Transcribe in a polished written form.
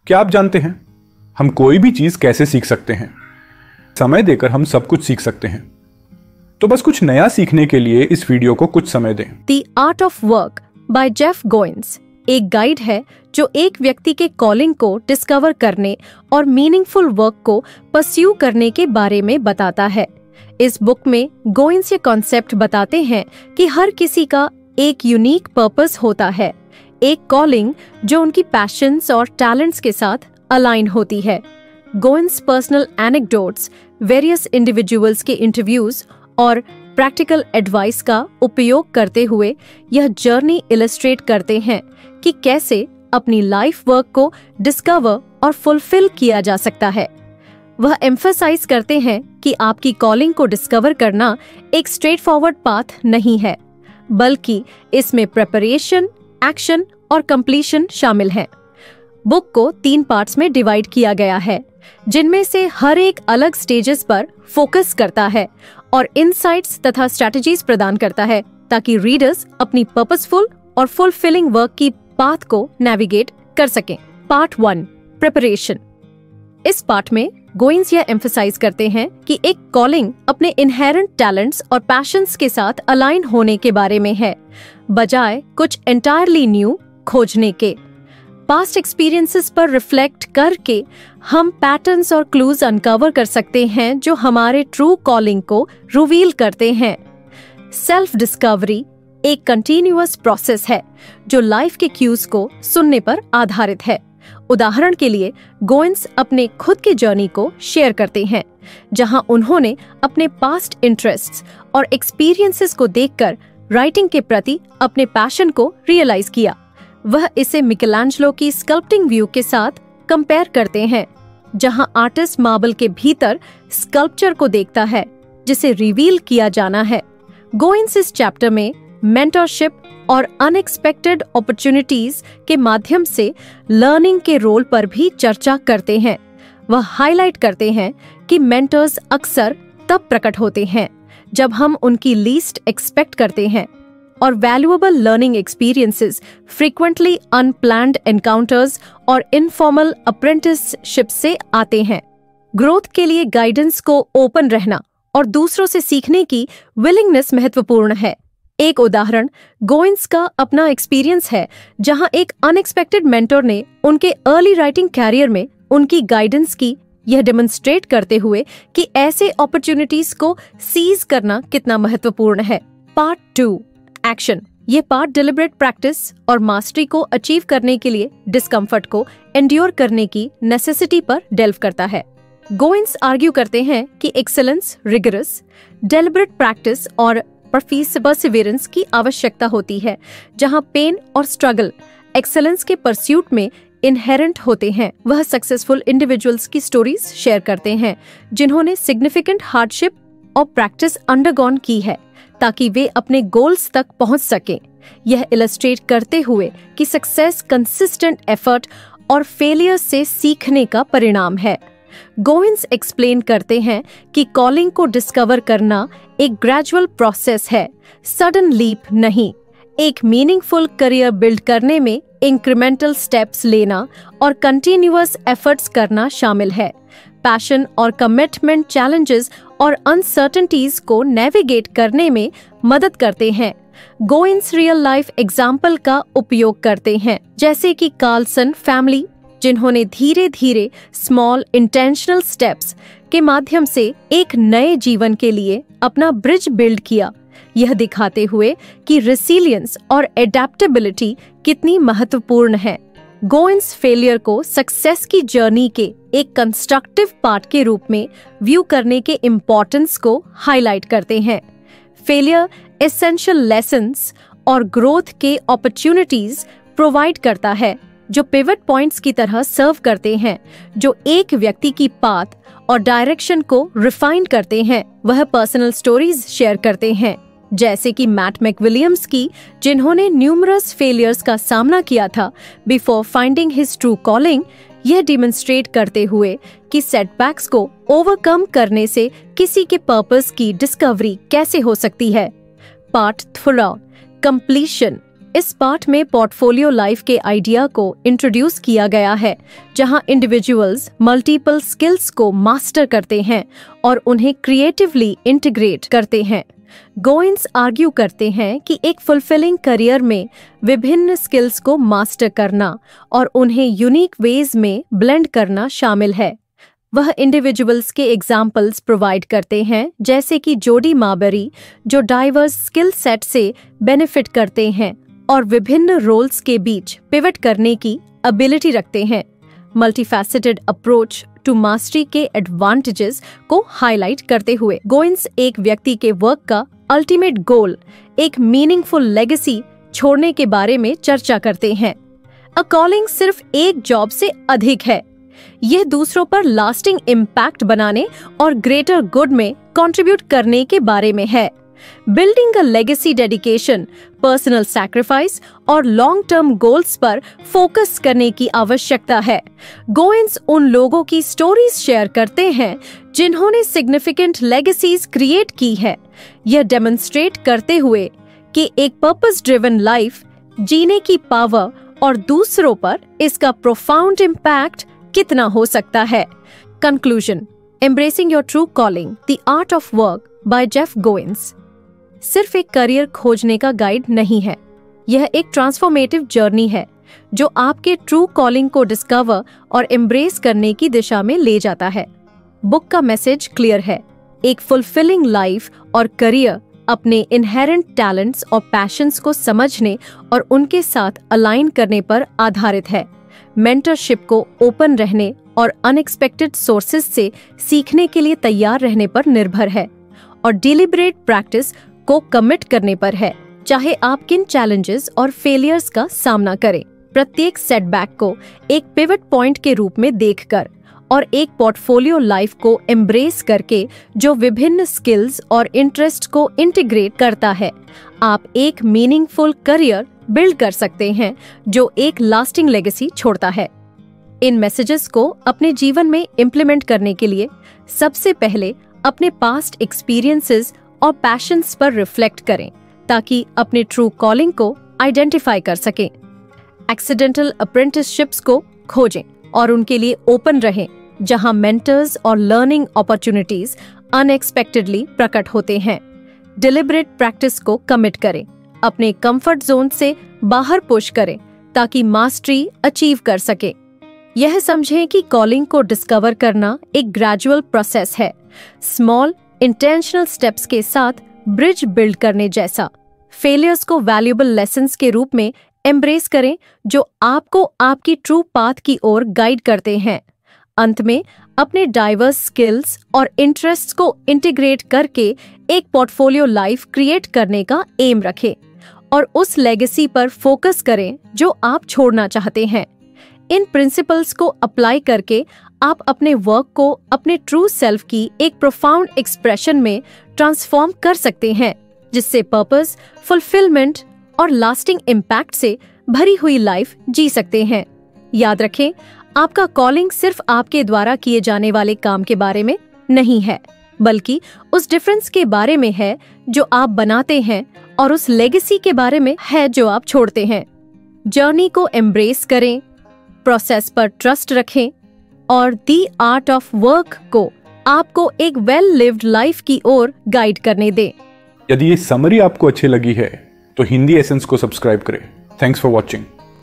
क्या आप जानते हैं हम कोई भी चीज कैसे सीख सकते हैं? समय देकर हम सब कुछ सीख सकते हैं। तो बस कुछ नया सीखने के लिए इस वीडियो को कुछ समय दें। The art of work by Jeff Goins एक गाइड है जो एक व्यक्ति के कॉलिंग को डिस्कवर करने और मीनिंगफुल वर्क को परस्यू करने के बारे में बताता है। इस बुक में गोइन्स ये कॉन्सेप्ट बताते हैं कि हर किसी का एक यूनिक पर्पस होता है, एक कॉलिंग जो उनकी पैशंस और टैलेंट्स के साथ अलाइन होती है। गोइन्स पर्सनल एनेक्डोट्स, वेरियस इंडिविजुअल्स के इंटरव्यूज और प्रैक्टिकल एडवाइस का उपयोग करते हुए यह जर्नी इलस्ट्रेट करते हैं कि कैसे अपनी लाइफ वर्क को डिस्कवर और फुलफिल किया जा सकता है। वह एम्फसाइज करते हैं कि आपकी कॉलिंग को डिस्कवर करना एक स्ट्रेट फॉरवर्ड पाथ नहीं है, बल्कि इसमें प्रिपरेशन, एक्शन और कंप्लीशन शामिल है। बुक को 3 पार्ट्स में डिवाइड किया गया है, जिनमें से हर एक अलग स्टेजेस पर फोकस करता है और इनसाइट्स तथा स्ट्रेटजीज प्रदान करता है ताकि रीडर्स अपनी पर्पसफुल और फुलफिलिंग वर्क की पाथ को नेविगेट कर सकें। Part 1, preparation. इस पार्ट में गोइन्स यह एम्फसाइज करते हैं कि एक कॉलिंग अपने इनहेरेंट टैलेंट्स और पैशंस के साथ अलाइन होने के बारे में है, बजाय कुछ एंटायरली न्यू खोजने के। पास्ट एक्सपीरियंसेस पर रिफ्लेक्ट करके हम पैटर्न्स और क्लूज अनकवर कर सकते हैं जो हमारे ट्रू कॉलिंग को रिवील करते हैं। सेल्फ डिस्कवरी एक कंटिन्यूअस प्रोसेस है जो लाइफ के क्यूज को सुनने पर आधारित है। उदाहरण के लिए गोइन्स अपने खुद के जर्नी को शेयर करते हैं, जहां उन्होंने अपने पास्ट इंटरेस्ट्स और एक्सपीरियंसेस को देखकर राइटिंग के प्रति अपने पैशन को रियलाइज किया। वह इसे मिकेलांजेलो की स्कल्पटिंग व्यू के साथ कंपेयर करते हैं, जहां आर्टिस्ट मार्बल के भीतर स्कल्पचर को देखता है जिसे रिवील किया जाना है। गोइन्स इस चैप्टर में मेंटरशिप और अनएक्सपेक्टेड अपॉर्चुनिटीज के माध्यम से लर्निंग के रोल पर भी चर्चा करते हैं। वह हाईलाइट करते हैं कि मेंटर्स अक्सर तब प्रकट होते हैं जब हम उनकी लीस्ट एक्सपेक्ट करते हैं, और valuable learning experiences frequently unplanned encounters और इनफॉर्मल अप्रेंटिसशिप से आते हैं। ग्रोथ के लिए गाइडेंस को ओपन रहना और दूसरों से सीखने की विलिंगनेस महत्वपूर्ण है। एक उदाहरण गोइन्स का अपना एक्सपीरियंस है, जहां एक अनएक्सपेक्टेड मेंटर ने उनके अर्ली राइटिंग कैरियर में उनकी गाइडेंस की, यह डेमोन्स्ट्रेट करते हुए कि ऐसे अपॉर्चुनिटीज को सीज करना कितना महत्वपूर्ण है। Part 2, action. ये पार्ट डिलिबरेट प्रैक्टिस और मास्टरी को अचीव करने के लिए डिस्कम्फर्ट को एंड्योर करने की नेसेसिटी पर डेल्व करता है। गोइन्स आर्ग्यू करते हैं कि एक्सेलेंस रिगरस, डिलिबरेट प्रैक्टिस और परसिवियरेंस की आवश्यकता होती है, जहां पेन और स्ट्रगल एक्सेलेंस के परस्यूट में इनहेरेंट होते हैं। वह सक्सेसफुल इंडिविजुअल्स की स्टोरीज शेयर करते हैं जिन्होंने सिग्निफिकेंट हार्डशिप और प्रैक्टिस अंडरगॉन की है ताकि वे अपने गोल्स तक पहुंच सकें। यह इलस्ट्रेट करते हुए कि सक्सेस कंसिस्टेंट एफर्ट और फेलियर से सीखने का परिणाम है। गोइन्स एक्सप्लेन करते हैं कि कॉलिंग को डिस्कवर करना एक ग्रेजुअल प्रोसेस है, सडन लीप नहीं। एक मीनिंगफुल करियर बिल्ड करने में इंक्रीमेंटल स्टेप्स लेना और कंटिन्यूअस एफर्ट्स करना शामिल है। पैशन और कमिटमेंट चैलेंजेस और अनसर्टेनिटीज को नेविगेट करने में मदद करते हैं। गोइन्स रियल लाइफ एग्जाम्पल का उपयोग करते हैं, जैसे कि कार्लसन फैमिली, जिन्होंने धीरे धीरे स्मॉल इंटेंशनल स्टेप्स के माध्यम से एक नए जीवन के लिए अपना ब्रिज बिल्ड किया, यह दिखाते हुए कि रेसिलियंस और एडेप्टेबिलिटी कितनी महत्वपूर्ण है। गोइन्स फेलियर को सक्सेस की जर्नी के एक कंस्ट्रक्टिव पार्ट के रूप में व्यू करने के इम्पोर्टेंस को हाईलाइट करते हैं। फेलियर एसेंशियल लेसन्स और ग्रोथ के अपॉर्चुनिटीज प्रोवाइड करता है जो पिवट पॉइंट्स की तरह सर्व करते हैं, जो एक व्यक्ति की पाथ और डायरेक्शन को रिफाइन करते हैं। वह पर्सनल स्टोरीज शेयर करते हैं, जैसे कि मैट मैकविलियम्स की, जिन्होंने न्यूमरस फेलियर्स का सामना किया था before finding his true calling, यह डिमोन्स्ट्रेट करते हुए कि सेटबैक्स को ओवरकम करने से किसी के पर्पस की डिस्कवरी कैसे हो सकती है। Part 3, completion. इस पाठ में पोर्टफोलियो लाइफ के आइडिया को इंट्रोड्यूस किया गया है, जहां इंडिविजुअल्स मल्टीपल स्किल्स को मास्टर करते हैं और उन्हें क्रिएटिवली इंटीग्रेट करते हैं। गोइंस आर्ग्यू करते हैं कि एक फुलफिलिंग करियर में विभिन्न स्किल्स को मास्टर करना और उन्हें यूनिक वेज में ब्लेंड करना शामिल है। वह इंडिविजुअल्स के एग्जाम्पल्स प्रोवाइड करते हैं, जैसे कि जोडी मार्बरी, जो डाइवर्स स्किल सेट से बेनिफिट करते हैं और विभिन्न रोल्स के बीच पिवट करने की एबिलिटी रखते हैं। मल्टीफैसेटेड अप्रोच टू मास्टरी के एडवांटेजेस को हाईलाइट करते हुए गोइंस एक व्यक्ति के वर्क का अल्टीमेट गोल, एक मीनिंगफुल लेगेसी छोड़ने के बारे में चर्चा करते हैं। अ कॉलिंग सिर्फ एक जॉब से अधिक है। यह दूसरों पर लास्टिंग इम्पैक्ट बनाने और ग्रेटर गुड में कंट्रीब्यूट करने के बारे में है। Building a legacy dedication, personal sacrifice और लॉन्ग टर्म गोल्स पर फोकस करने की आवश्यकता है। गोइंस उन लोगों की स्टोरीज शेयर करते हैं जिन्होंने सिग्निफिकेंट लेगेसीज क्रिएट की है, यह डेमोन्स्ट्रेट करते हुए कि एक पर्पस ड्रिवन लाइफ जीने की पावर और दूसरों पर इसका प्रोफाउंड इम्पैक्ट कितना हो सकता है। Conclusion, embracing your true calling, the art of work by Jeff Goins सिर्फ एक करियर खोजने का गाइड नहीं है, यह एक ट्रांसफॉर्मेटिव जर्नी है जो आपके ट्रू कॉलिंग को डिस्कवर और एम्ब्रेस करने की दिशा में ले जाता है। बुक का मैसेज क्लियर है, एक फुलफिलिंग लाइफ और करियर अपने इनहेरेंट टैलेंट्स और पैशंस को समझने और उनके साथ अलाइन करने पर आधारित है। मेंटरशिप को ओपन रहने और अनएक्सपेक्टेड सोर्सेज से सीखने के लिए तैयार रहने पर निर्भर है और डिलिबरेट प्रैक्टिस को कमिट करने पर है, चाहे आप किन चैलेंजेस और फेलियर्स का सामना करें। प्रत्येक सेटबैक को एक पिवट पॉइंट के रूप में देखकर और एक पोर्टफोलियो लाइफ को एम्ब्रेस करके जो विभिन्न स्किल्स और इंटरेस्ट को इंटीग्रेट करता है, आप एक मीनिंगफुल करियर बिल्ड कर सकते हैं जो एक लास्टिंग लेगेसी छोड़ता है। इन मैसेजेस को अपने जीवन में इम्प्लीमेंट करने के लिए सबसे पहले अपने पास्ट एक्सपीरियंसेस और पैशंस पर रिफ्लेक्ट करें ताकि अपने ट्रू कॉलिंग को आइडेंटिफाई कर सकें। एक्सीडेंटल अप्रेंटिसशिप्स को खोजें और उनके लिए ओपन रहें, जहां मेंटर्स और लर्निंग अपॉर्चुनिटीज अनएक्सपेक्टेडली प्रकट होते हैं। डिलिबरेट प्रैक्टिस को कमिट करें, अपने कंफर्ट जोन से बाहर पुश करें ताकि मास्टरी अचीव कर सके। यह समझें कि कॉलिंग को डिस्कवर करना एक ग्रेजुअल प्रोसेस है, स्मॉल इंटेंशनल स्टेप्स के साथ ब्रिज बिल्ड करने जैसा। फेलियर्स को वैल्यूएबल लेसन्स के रूप में एम्ब्रेस करें जो आपको आपकी ट्रू पाथ की ओर गाइड करते हैं। अंत में अपने डाइवर्स स्किल्स और इंटरेस्ट्स को इंटीग्रेट करके एक पोर्टफोलियो लाइफ क्रिएट करने का एम रखें और उस लेगेसी पर फोकस करें जो आप छोड़ना चाहते हैं। इन प्रिंसिपल्स को अप्लाई करके आप अपने वर्क को अपने ट्रू सेल्फ की एक प्रोफाउंड एक्सप्रेशन में ट्रांसफॉर्म कर सकते हैं, जिससे पर्पस, फुलफिलमेंट और लास्टिंग इम्पैक्ट से भरी हुई लाइफ जी सकते हैं। याद रखें, आपका कॉलिंग सिर्फ आपके द्वारा किए जाने वाले काम के बारे में नहीं है, बल्कि उस डिफरेंस के बारे में है जो आप बनाते हैं और उस लेगेसी के बारे में है जो आप छोड़ते हैं। जर्नी को एम्ब्रेस करें, प्रोसेस पर ट्रस्ट रखें और द आर्ट ऑफ वर्क को आपको एक वेल लिव्ड लाइफ की ओर गाइड करने दें। यदि ये समरी आपको अच्छी लगी है तो हिंदी एसेंस को सब्सक्राइब करें। Thanks for watching.